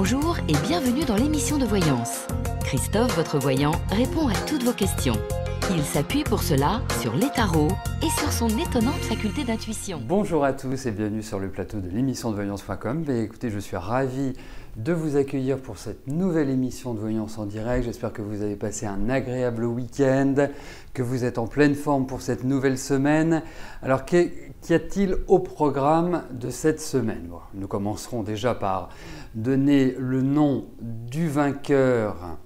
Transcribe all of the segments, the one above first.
Bonjour et bienvenue dans l'émission de voyance. Christophe, votre voyant, répond à toutes vos questions. Il s'appuie pour cela sur les tarots et sur son étonnante faculté d'intuition. Bonjour à tous et bienvenue sur le plateau de l'émission de voyance.com. Écoutez, je suis ravi de vous accueillir pour cette nouvelle émission de voyance en direct. J'espère que vous avez passé un agréable week-end, que vous êtes en pleine forme pour cette nouvelle semaine. Alors, qu'y a-t-il au programme de cette semaine? Nous commencerons déjà par donner le nom du vainqueur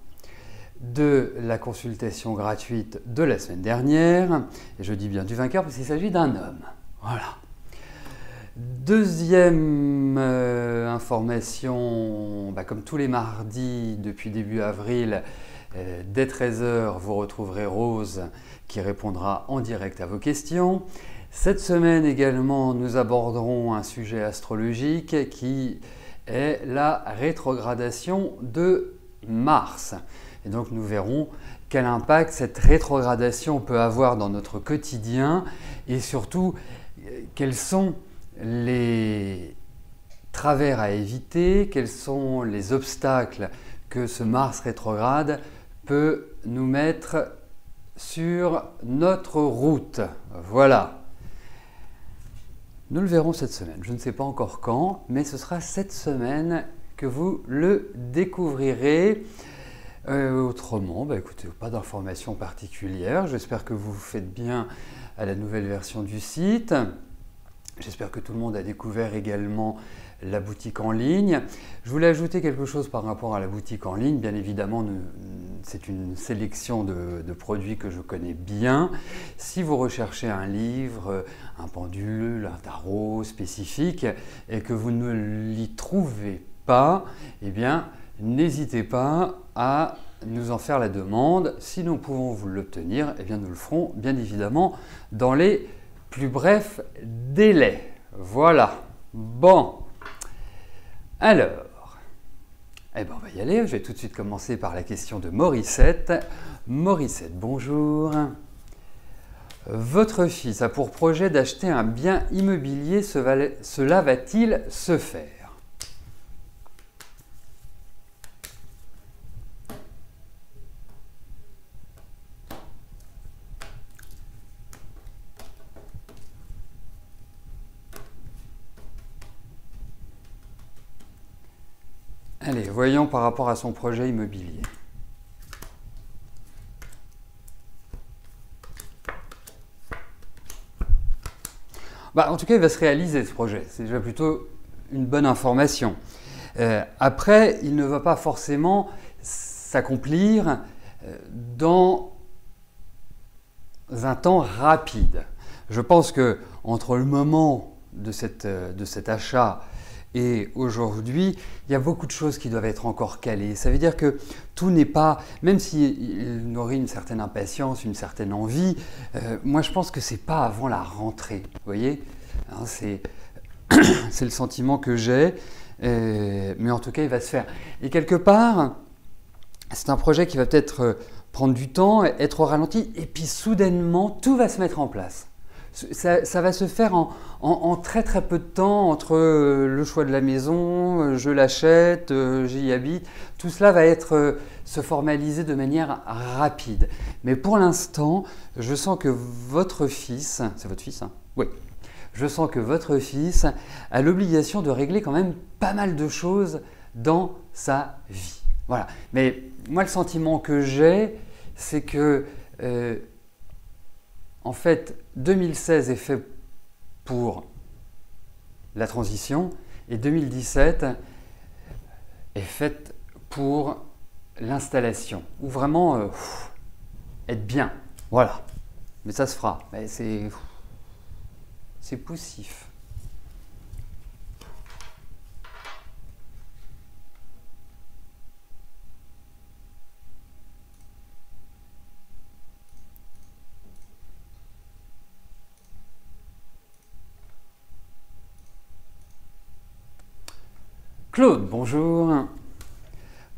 de la consultation gratuite de la semaine dernière. Et je dis bien du vainqueur parce qu'il s'agit d'un homme. Voilà. Deuxième information, comme tous les mardis depuis début avril, dès 13 h, vous retrouverez Rose qui répondra en direct à vos questions. Cette semaine également, nous aborderons un sujet astrologique qui est la rétrogradation de Mars. Et donc nous verrons quel impact cette rétrogradation peut avoir dans notre quotidien et surtout quels sont les travers à éviter, quels sont les obstacles que ce Mars rétrograde peut nous mettre sur notre route. Voilà. Nous le verrons cette semaine. Je ne sais pas encore quand, mais ce sera cette semaine que vous le découvrirez. Autrement, écoutez, pas d'informations particulières. J'espère que vous vous faites bien à la nouvelle version du site. J'espère que tout le monde a découvert également la boutique en ligne. Je voulais ajouter quelque chose par rapport à la boutique en ligne. Bien évidemment, c'est une sélection de produits que je connais bien. Si vous recherchez un livre, un pendule, un tarot spécifique et que vous ne l'y trouvez pas, eh bien, n'hésitez pas à nous en faire la demande. Si nous pouvons vous l'obtenir, eh bien, nous le ferons bien évidemment dans les plus brefs délais. Voilà. Bon. Alors, on va y aller. Je vais tout de suite commencer par la question de Morissette. Morissette, bonjour. Votre fils a pour projet d'acheter un bien immobilier. Cela va-t-il se faire? Allez, voyons par rapport à son projet immobilier. En tout cas, il va se réaliser ce projet. C'est déjà plutôt une bonne information. Après, il ne va pas forcément s'accomplir dans un temps rapide. Je pense que entre le moment de cet achat et aujourd'hui, il y a beaucoup de choses qui doivent être encore calées. Ça veut dire que tout n'est pas, même s'il nourrit une certaine impatience, une certaine envie, moi je pense que ce n'est pas avant la rentrée. Vous voyez, c'est le sentiment que j'ai, mais en tout cas il va se faire. Et quelque part, c'est un projet qui va peut-être prendre du temps, être au ralenti, et puis soudainement tout va se mettre en place. Ça va se faire en très très peu de temps entre le choix de la maison, je l'achète, j'y habite. Tout cela va se formaliser de manière rapide. Mais pour l'instant, je sens que votre fils, c'est votre fils, hein? Oui. Je sens que votre fils a l'obligation de régler quand même pas mal de choses dans sa vie. Voilà. Mais moi, le sentiment que j'ai, c'est que en fait, 2016 est fait pour la transition et 2017 est faite pour l'installation, ou vraiment être bien. Voilà. Mais ça se fera. Mais c'est poussif. Claude, bonjour.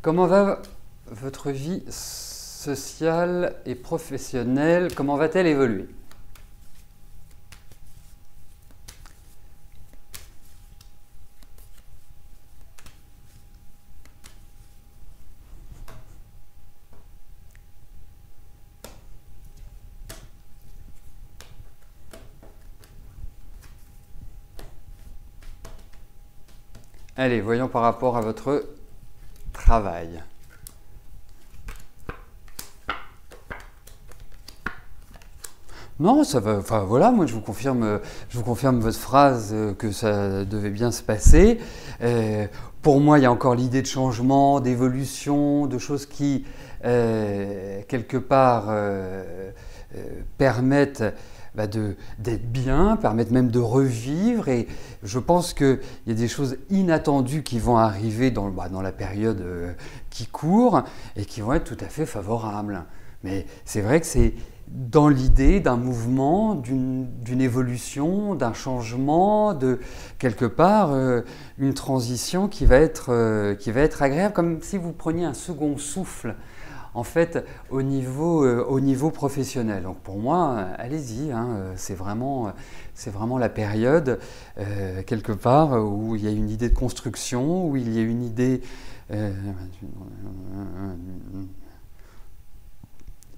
Comment va votre vie sociale et professionnelle? Comment va-t-elle évoluer? Allez, voyons par rapport à votre travail. Non, ça va. Enfin voilà, moi je vous confirme votre phrase que ça devait bien se passer. Pour moi, il y a encore l'idée de changement, d'évolution, de choses qui quelque part permettent d'être bien, permettent même de revivre. Et je pense qu'il y a des choses inattendues qui vont arriver dans la période qui court et qui vont être tout à fait favorables. Mais c'est vrai que c'est dans l'idée d'un mouvement, d'une évolution, d'un changement, de quelque part une transition qui va être agréable, comme si vous preniez un second souffle en fait au niveau professionnel. Donc pour moi, allez-y, hein, c'est vraiment la période quelque part où il y a une idée de construction, où il y a une idée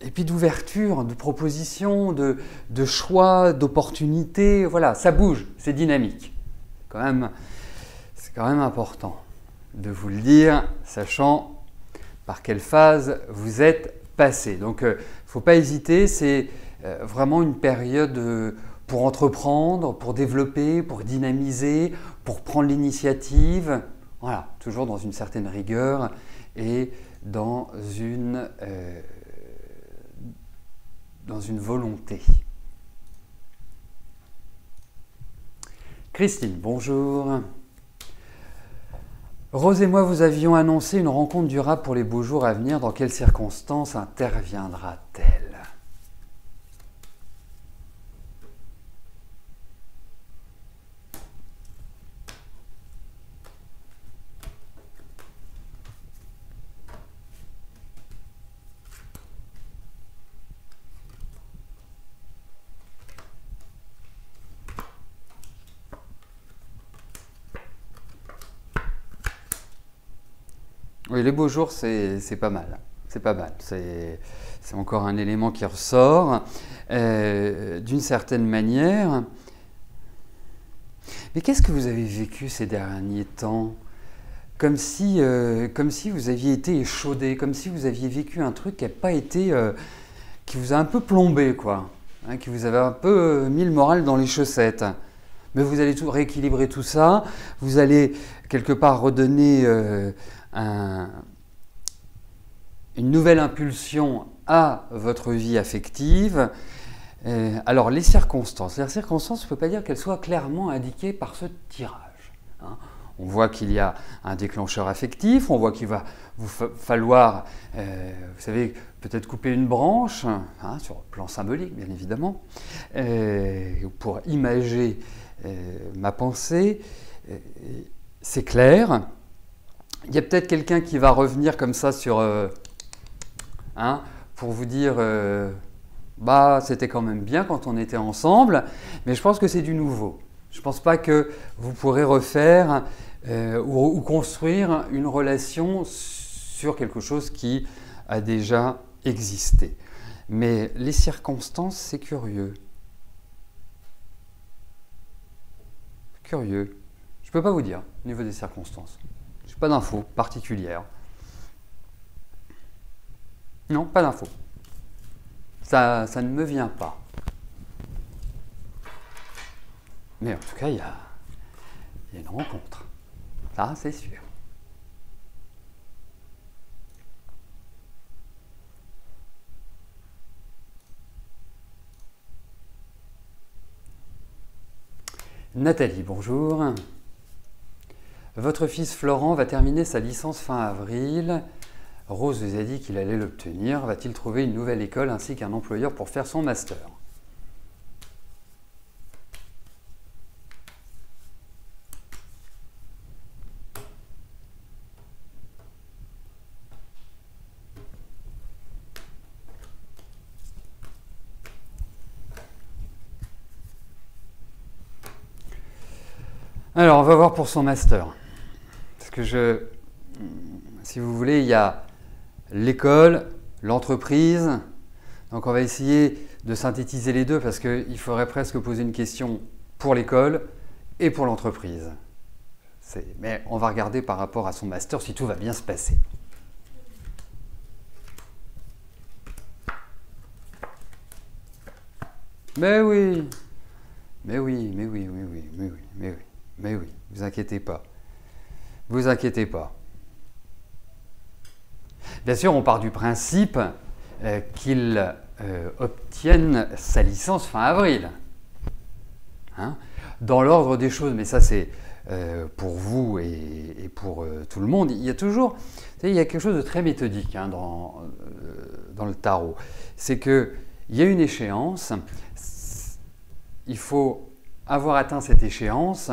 et puis d'ouverture, de proposition, de choix, d'opportunités. Voilà, ça bouge, c'est dynamique. C'est quand même important de vous le dire, sachant par quelle phase vous êtes passé. Donc, il ne faut pas hésiter, c'est vraiment une période pour entreprendre, pour développer, pour dynamiser, pour prendre l'initiative. Voilà, toujours dans une certaine rigueur et dans une volonté. Christine, bonjour. Rose et moi vous avions annoncé une rencontre durable pour les beaux jours à venir. Dans quelles circonstances interviendra-t-elle ? Oui, les beaux jours, c'est pas mal. C'est pas mal. C'est encore un élément qui ressort d'une certaine manière. Mais qu'est-ce que vous avez vécu ces derniers temps ? Comme si vous aviez été échaudé, comme si vous aviez vécu un truc qui n'a pas été, qui vous a un peu plombé, quoi, hein, qui vous avait un peu mis le moral dans les chaussettes. Mais vous allez rééquilibrer tout ça, vous allez quelque part redonner une nouvelle impulsion à votre vie affective. Alors les circonstances, on ne peut pas dire qu'elles soient clairement indiquées par ce tirage, hein. On voit qu'il y a un déclencheur affectif, on voit qu'il va vous falloir, vous savez, peut-être couper une branche, hein, sur le plan symbolique bien évidemment, pour imager ma pensée. C'est clair. Il y a peut-être quelqu'un qui va revenir comme ça sur, pour vous dire, c'était quand même bien quand on était ensemble, mais je pense que c'est du nouveau. Je ne pense pas que vous pourrez refaire ou construire une relation sur quelque chose qui a déjà existé. Mais les circonstances, c'est curieux. Curieux. Je ne peux pas vous dire au niveau des circonstances. Je n'ai pas d'infos particulières. Non, pas d'infos. Ça ne me vient pas. Mais en tout cas, il y a une rencontre. Ça, c'est sûr. Nathalie, bonjour. Votre fils Florent va terminer sa licence fin avril. Rose vous a dit qu'il allait l'obtenir. Va-t-il trouver une nouvelle école ainsi qu'un employeur pour faire son master ? Alors, on va voir pour son master. Parce que si vous voulez, il y a l'école, l'entreprise. Donc, on va essayer de synthétiser les deux parce qu'il faudrait presque poser une question pour l'école et pour l'entreprise. Mais on va regarder par rapport à son master si tout va bien se passer. Mais oui, mais oui, mais oui, mais oui, mais oui, mais oui, mais oui, vous inquiétez pas. Vous inquiétez pas. Bien sûr, on part du principe qu'il obtienne sa licence fin avril. Hein, dans l'ordre des choses, mais ça c'est pour vous et pour tout le monde, il y a toujours, il y a quelque chose de très méthodique hein, dans le tarot. C'est qu'il y a une échéance, il faut avoir atteint cette échéance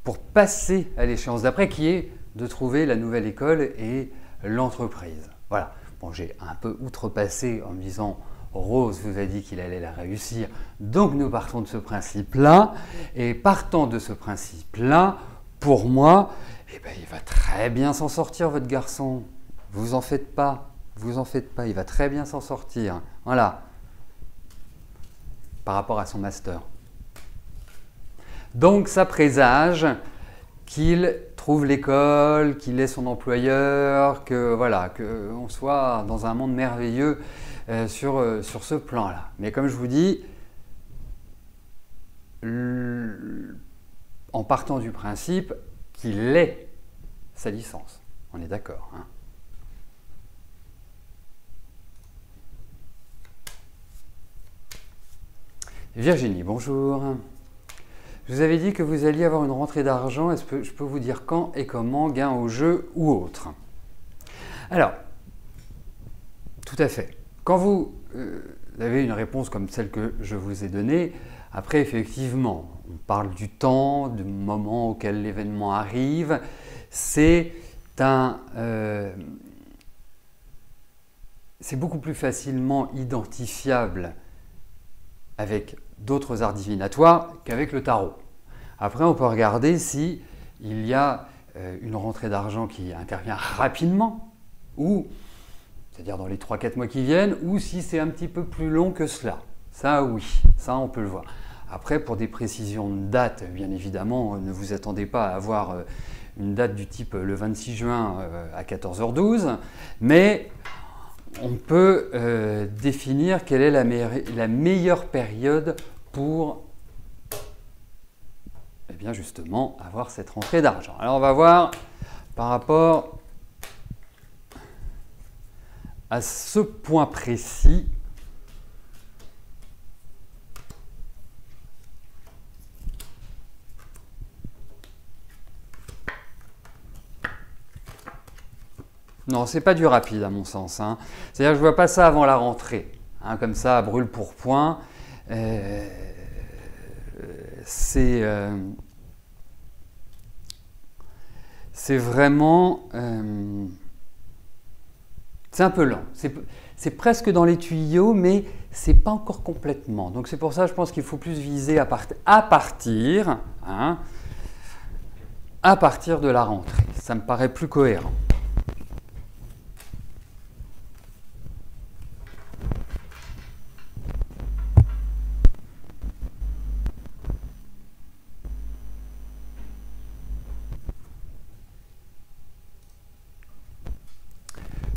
pour passer à l'échéance d'après, qui est de trouver la nouvelle école et l'entreprise. Voilà. Bon, j'ai un peu outrepassé en me disant Rose vous a dit qu'il allait la réussir, donc nous partons de ce principe-là. Et partant de ce principe-là, pour moi, eh ben, il va très bien s'en sortir, votre garçon. Vous en faites pas, vous en faites pas, il va très bien s'en sortir. Voilà. Par rapport à son master. Donc ça présage qu'il trouve l'école, qu'il ait son employeur, que voilà, qu'on soit dans un monde merveilleux sur ce plan-là. Mais comme je vous dis, en partant du principe qu'il ait sa licence. On est d'accord, hein? Virginie, bonjour. Je vous avais dit que vous alliez avoir une rentrée d'argent. Est-ce que je peux vous dire quand et comment, gain au jeu ou autre? Alors, tout à fait. Quand vous avez une réponse comme celle que je vous ai donnée, après, effectivement, on parle du temps, du moment auquel l'événement arrive. C'est beaucoup plus facilement identifiable avec d'autres arts divinatoires qu'avec le tarot. Après, on peut regarder si il y a une rentrée d'argent qui intervient rapidement, ou, c'est-à-dire dans les 3-4 mois qui viennent, ou si c'est un petit peu plus long que cela. Ça, oui, ça, on peut le voir. Après, pour des précisions de date, bien évidemment, ne vous attendez pas à avoir une date du type le 26 juin à 14h12, mais on peut définir quelle est la meilleure période pour eh bien justement avoir cette rentrée d'argent. Alors on va voir par rapport à ce point précis. Non, c'est pas du rapide à mon sens. Hein. C'est-à-dire que je ne vois pas ça avant la rentrée. Hein, comme ça, brûle pour point. C'est vraiment... c'est un peu lent. C'est presque dans les tuyaux, mais c'est pas encore complètement. Donc c'est pour ça, je pense qu'il faut plus viser à partir de la rentrée. Ça me paraît plus cohérent.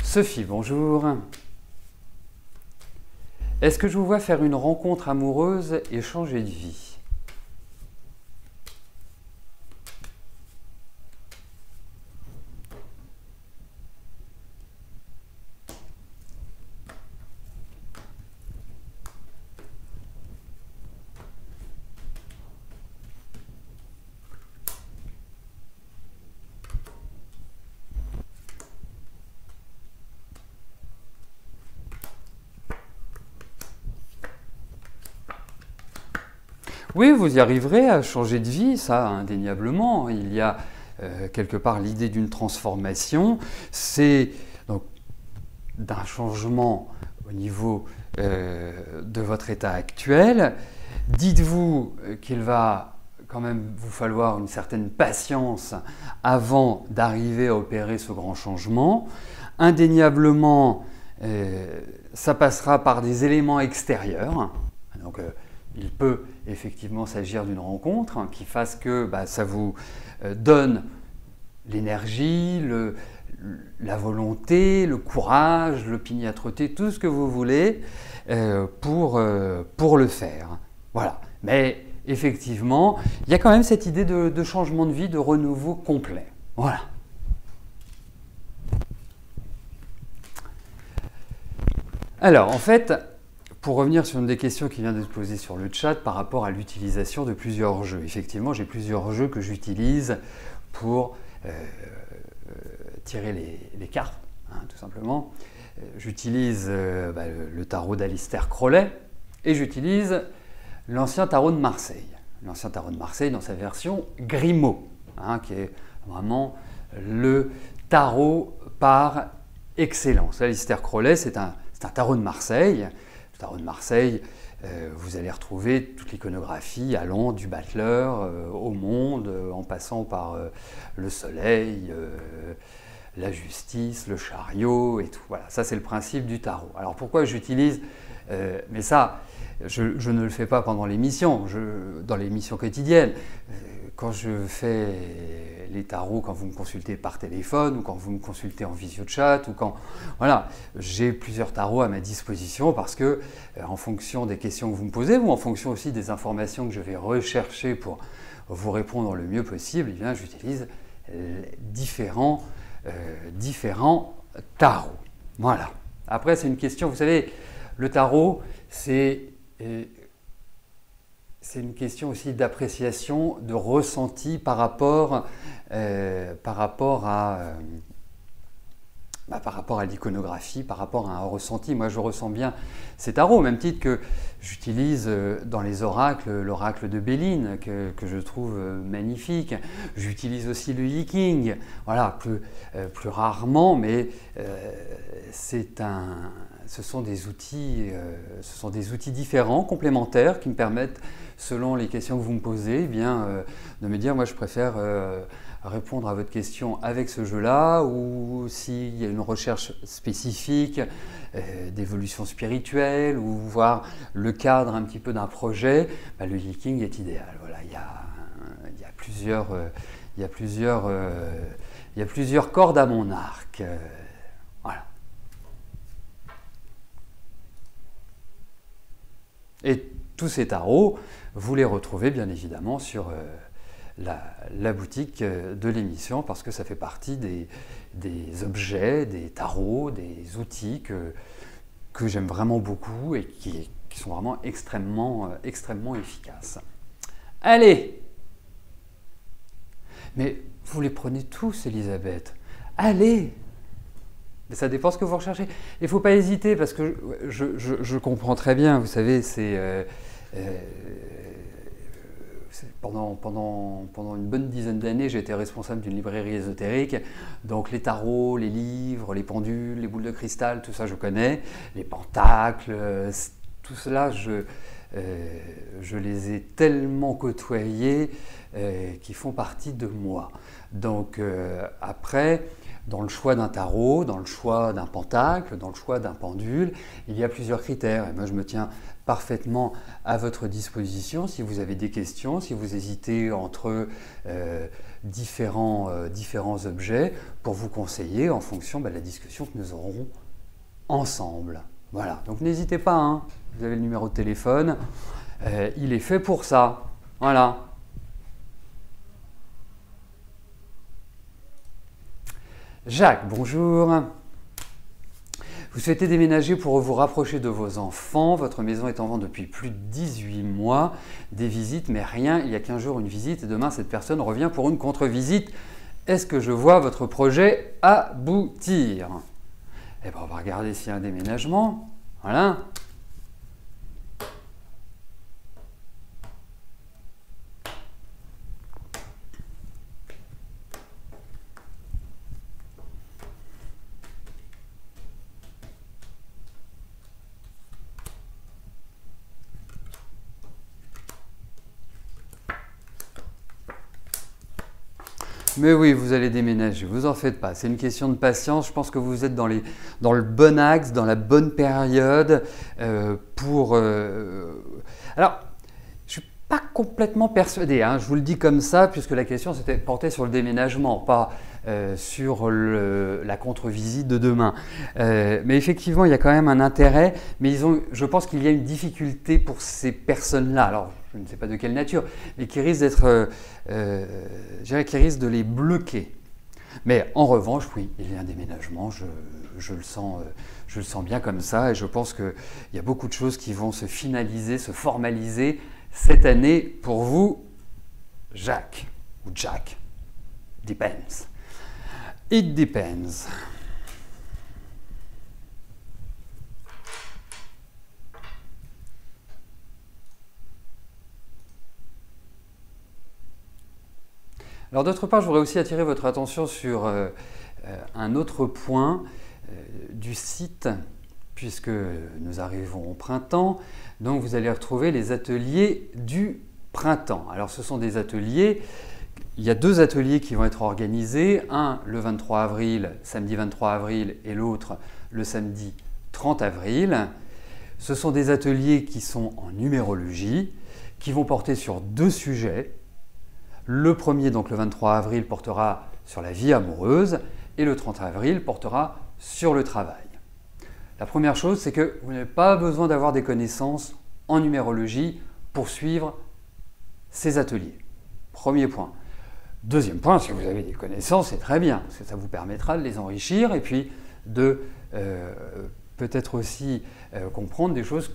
Sophie, bonjour. Est-ce que je vous vois faire une rencontre amoureuse et changer de vie? Oui, vous y arriverez à changer de vie, ça, indéniablement. Il y a quelque part l'idée d'une transformation. C'est donc d'un changement au niveau de votre état actuel. Dites-vous qu'il va quand même vous falloir une certaine patience avant d'arriver à opérer ce grand changement. Indéniablement, ça passera par des éléments extérieurs. Donc, il peut effectivement s'agir d'une rencontre qui fasse que ça vous donne l'énergie, la volonté, le courage, l'opiniâtreté, tout ce que vous voulez pour le faire. Voilà. Mais effectivement, il y a quand même cette idée de changement de vie, de renouveau complet. Voilà. Alors, en fait, pour revenir sur une des questions qui vient de se poser sur le chat par rapport à l'utilisation de plusieurs jeux. Effectivement, j'ai plusieurs jeux que j'utilise pour tirer les cartes, hein, tout simplement. J'utilise le tarot d'Alistair Crowley et j'utilise l'ancien tarot de Marseille. L'ancien tarot de Marseille dans sa version Grimaud, hein, qui est vraiment le tarot par excellence. Alistair Crowley, c'est un tarot de Marseille. Le tarot de Marseille, vous allez retrouver toute l'iconographie allant du battleur au monde, en passant par le soleil, la justice, le chariot et tout. Voilà, ça c'est le principe du tarot. Alors pourquoi j'utilise, mais ça, je ne le fais pas pendant l'émission, dans l'émission quotidienne. Quand je fais les tarots, quand vous me consultez par téléphone ou quand vous me consultez en visio-chat ou quand... Voilà, j'ai plusieurs tarots à ma disposition parce que en fonction des questions que vous me posez ou en fonction aussi des informations que je vais rechercher pour vous répondre le mieux possible, eh bien, j'utilise différents tarots. Voilà. Après, c'est une question, vous savez, le tarot, c'est une question aussi d'appréciation, de ressenti par rapport à l'iconographie, par rapport à un ressenti. Moi, je ressens bien ces tarots, au même titre que j'utilise dans les oracles, l'oracle de Béline, que je trouve magnifique. J'utilise aussi le Yiking, voilà, plus rarement, mais ce sont des outils différents, complémentaires, qui me permettent, selon les questions que vous me posez, eh bien, de me dire, moi je préfère répondre à votre question avec ce jeu-là, ou s'il y a une recherche spécifique d'évolution spirituelle, ou voir le cadre un petit peu d'un projet, le Yiking est idéal. Voilà, il y a plusieurs cordes à mon arc. Voilà. Et tous ces tarots, vous les retrouvez bien évidemment sur la boutique de l'émission, parce que ça fait partie des objets, des tarots, des outils que j'aime vraiment beaucoup et qui sont vraiment extrêmement efficaces. Allez! Mais vous les prenez tous, Elisabeth. Allez! Ça dépend ce que vous recherchez. Il ne faut pas hésiter, parce que je comprends très bien, vous savez, pendant une bonne dizaine d'années, j'ai été responsable d'une librairie ésotérique. Donc les tarots, les livres, les pendules, les boules de cristal, tout ça je connais. Les pentacles, tout cela, je les ai tellement côtoyés qu'ils font partie de moi. Donc après, dans le choix d'un tarot, dans le choix d'un pentacle, dans le choix d'un pendule, il y a plusieurs critères. Et moi, je me tiens parfaitement à votre disposition si vous avez des questions, si vous hésitez entre différents objets, pour vous conseiller en fonction de la discussion que nous aurons ensemble. Voilà, donc n'hésitez pas, hein. Vous avez le numéro de téléphone, il est fait pour ça. Voilà. Jacques, bonjour. Vous souhaitez déménager pour vous rapprocher de vos enfants. Votre maison est en vente depuis plus de 18 mois. Des visites, mais rien. Il y a 15 jours, une visite. Et demain, cette personne revient pour une contre-visite. Est-ce que je vois votre projet aboutir? Eh bien, on va regarder s'il y a un déménagement. Voilà. Mais oui, vous allez déménager, vous en faites pas. C'est une question de patience. Je pense que vous êtes dans le bon axe, dans la bonne période Alors, je ne suis pas complètement persuadé, hein, je vous le dis comme ça, puisque la question s'était portée sur le déménagement, pas sur la contre-visite de demain. Mais effectivement, il y a quand même un intérêt, mais je pense qu'il y a une difficulté pour ces personnes-là. Alors, je ne sais pas de quelle nature, mais qui risque d'être, je dirais, qui risque de les bloquer. Mais en revanche, oui, il y a un déménagement, je le sens bien comme ça, et je pense qu'il y a beaucoup de choses qui vont se finaliser, se formaliser cette année pour vous, Jacques, ou Jack, depends. It depends. Alors d'autre part, je voudrais aussi attirer votre attention sur un autre point du site, puisque nous arrivons au printemps. Donc vous allez retrouver les ateliers du printemps. Alors ce sont des ateliers, il y a 2 ateliers qui vont être organisés, un le 23 avril, samedi 23 avril, et l'autre le samedi 30 avril. Ce sont des ateliers qui sont en numérologie, qui vont porter sur 2 sujets. Le premier, donc le 23 avril, portera sur la vie amoureuse et le 30 avril portera sur le travail. La première chose, c'est que vous n'avez pas besoin d'avoir des connaissances en numérologie pour suivre ces ateliers. Premier point. Deuxième point, si vous avez des connaissances, c'est très bien, parce que ça vous permettra de les enrichir et puis de peut-être aussi comprendre des choses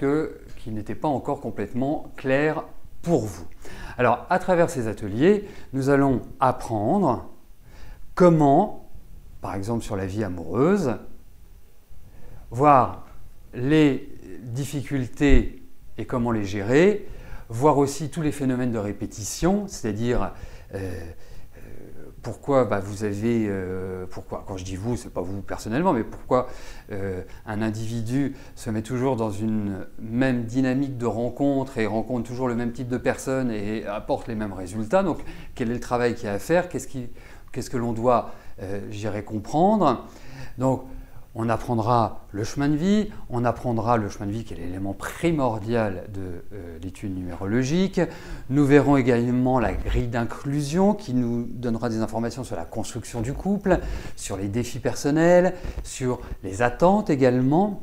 qui n'étaient pas encore complètement claires pour vous. Alors, à travers ces ateliers, nous allons apprendre comment, par exemple sur la vie amoureuse, voir les difficultés et comment les gérer, voir aussi tous les phénomènes de répétition, c'est-à-dire pourquoi pourquoi, quand je dis vous, c'est pas vous personnellement, mais pourquoi un individu se met toujours dans une même dynamique de rencontre et rencontre toujours le même type de personnes et apporte les mêmes résultats. Donc quel est le travail qu'il y a à faire, qu'est-ce que l'on doit, comprendre. Donc on apprendra le chemin de vie, on apprendra le chemin de vie qui est l'élément primordial de l'étude numérologique. Nous verrons également la grille d'inclusion qui nous donnera des informations sur la construction du couple, sur les défis personnels, sur les attentes également.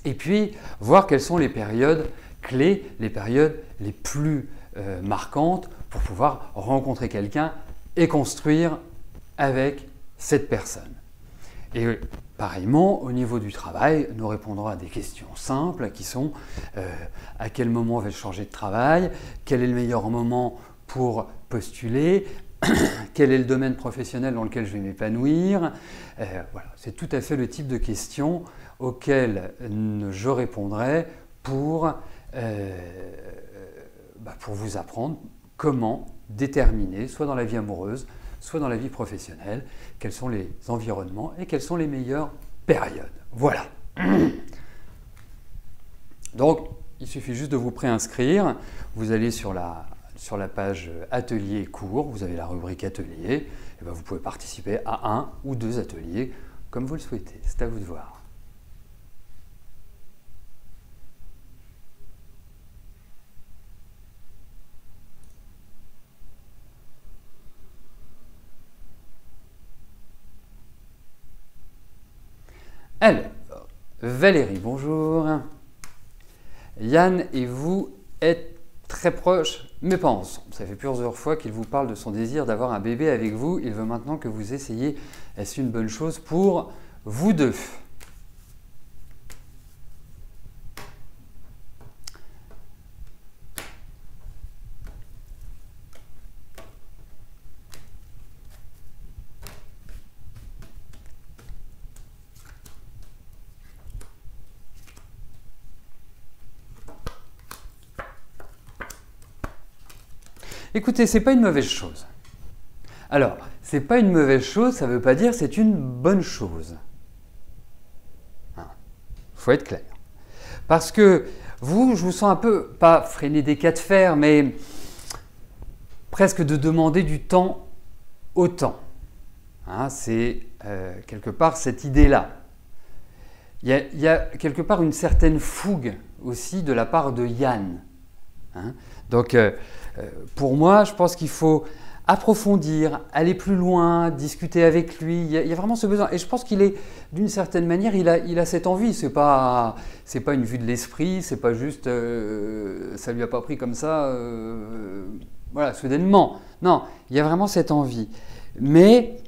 Et puis voir quelles sont les périodes clés, les périodes les plus marquantes pour pouvoir rencontrer quelqu'un et construire avec cette personne. Et pareillement, au niveau du travail, nous répondrons à des questions simples qui sont à quel moment vais-je changer de travail, quel est le meilleur moment pour postuler, quel est le domaine professionnel dans lequel je vais m'épanouir. Voilà, c'est tout à fait le type de questions auxquelles je répondrai pour vous apprendre comment déterminer, soit dans la vie amoureuse, soit dans la vie professionnelle, quels sont les environnements et quelles sont les meilleures périodes. Voilà. Donc, il suffit juste de vous préinscrire. Vous allez sur la page atelier cours, vous avez la rubrique atelier, et vous pouvez participer à 1 ou 2 ateliers comme vous le souhaitez. C'est à vous de voir. Alors, Valérie, bonjour. Yann et vous êtes très proches, mais pas ensemble. Ça fait plusieurs fois qu'il vous parle de son désir d'avoir un bébé avec vous. Il veut maintenant que vous essayiez. Est-ce une bonne chose pour vous deux? Écoutez, c'est pas une mauvaise chose. Alors, c'est pas une mauvaise chose, ça veut pas dire c'est une bonne chose. Faut être clair. Parce que vous, je vous sens un peu, pas freiner des cas de fer, mais presque de demander du temps au temps. C'est quelque part cette idée-là. Il y a quelque part une certaine fougue aussi de la part de Yann. Donc, pour moi, je pense qu'il faut approfondir, aller plus loin, discuter avec lui. Il y a vraiment ce besoin. Et je pense qu'il est, d'une certaine manière, il a cette envie. C'est pas une vue de l'esprit, c'est pas juste, ça lui a pas pris comme ça, voilà, soudainement. Non, il y a vraiment cette envie. Mais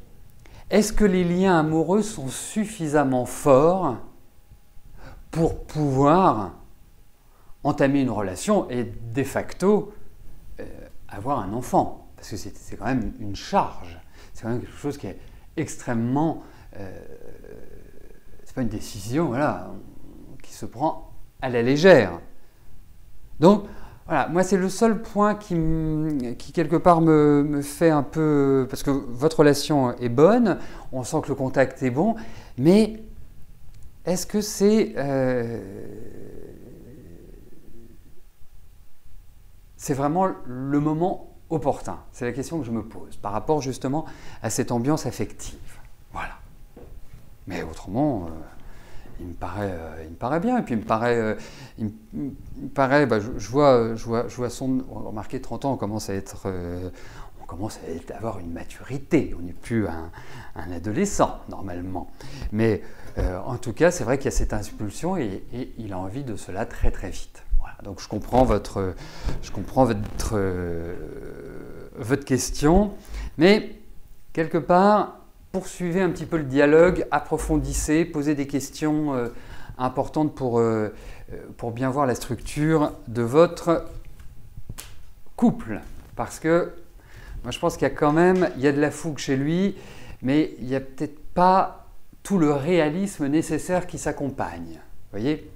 est-ce que les liens amoureux sont suffisamment forts pour pouvoir entamer une relation et de facto avoir un enfant? Parce que c'est quand même une charge, c'est quand même quelque chose qui est extrêmement... c'est pas une décision, voilà, qui se prend à la légère. Donc, voilà, moi c'est le seul point qui quelque part me fait un peu... Parce que votre relation est bonne, on sent que le contact est bon, mais est-ce que c'est vraiment le moment opportun? C'est la question que je me pose par rapport justement à cette ambiance affective. Voilà. Mais autrement, il me paraît bien. Et puis il me paraît, je vois son... Remarquez, 30 ans, on commence à avoir une maturité. On n'est plus un adolescent normalement. Mais en tout cas, c'est vrai qu'il y a cette impulsion et il a envie de cela très très vite. Donc je comprends votre question, mais quelque part, poursuivez un petit peu le dialogue, approfondissez, posez des questions importantes pour bien voir la structure de votre couple. Parce que moi je pense qu'il y a quand même, il y a de la fougue chez lui, mais il n'y a peut-être pas tout le réalisme nécessaire qui s'accompagne. Vous voyez ?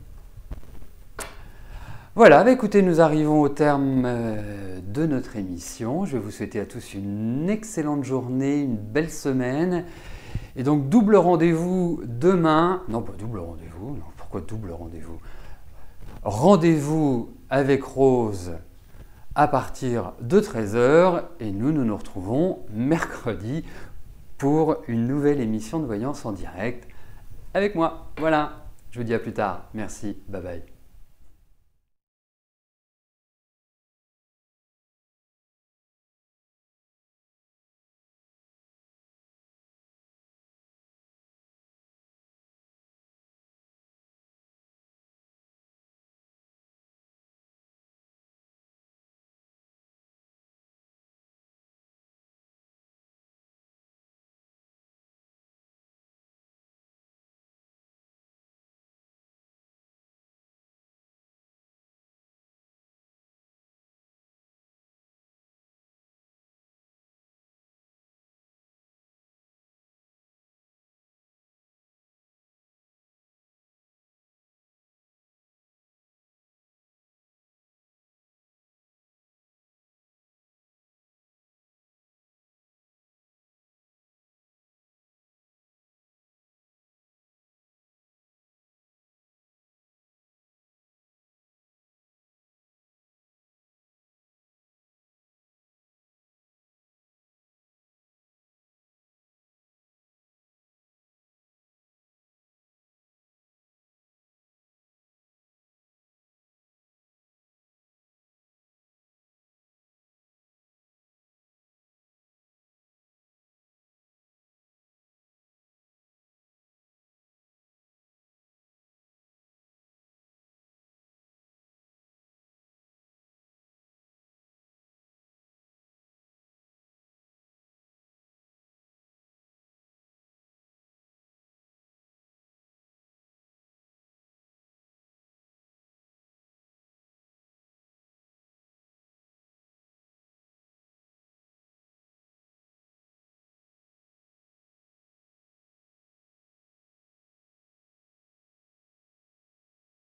Voilà, écoutez, nous arrivons au terme de notre émission. Je vais vous souhaiter à tous une excellente journée, une belle semaine. Et donc, double rendez-vous demain. Non, pas double rendez-vous. Non, pourquoi double rendez-vous? Rendez-vous avec Rose à partir de 13h. Et nous retrouvons mercredi pour une nouvelle émission de voyance en direct avec moi. Voilà, je vous dis à plus tard. Merci, bye bye.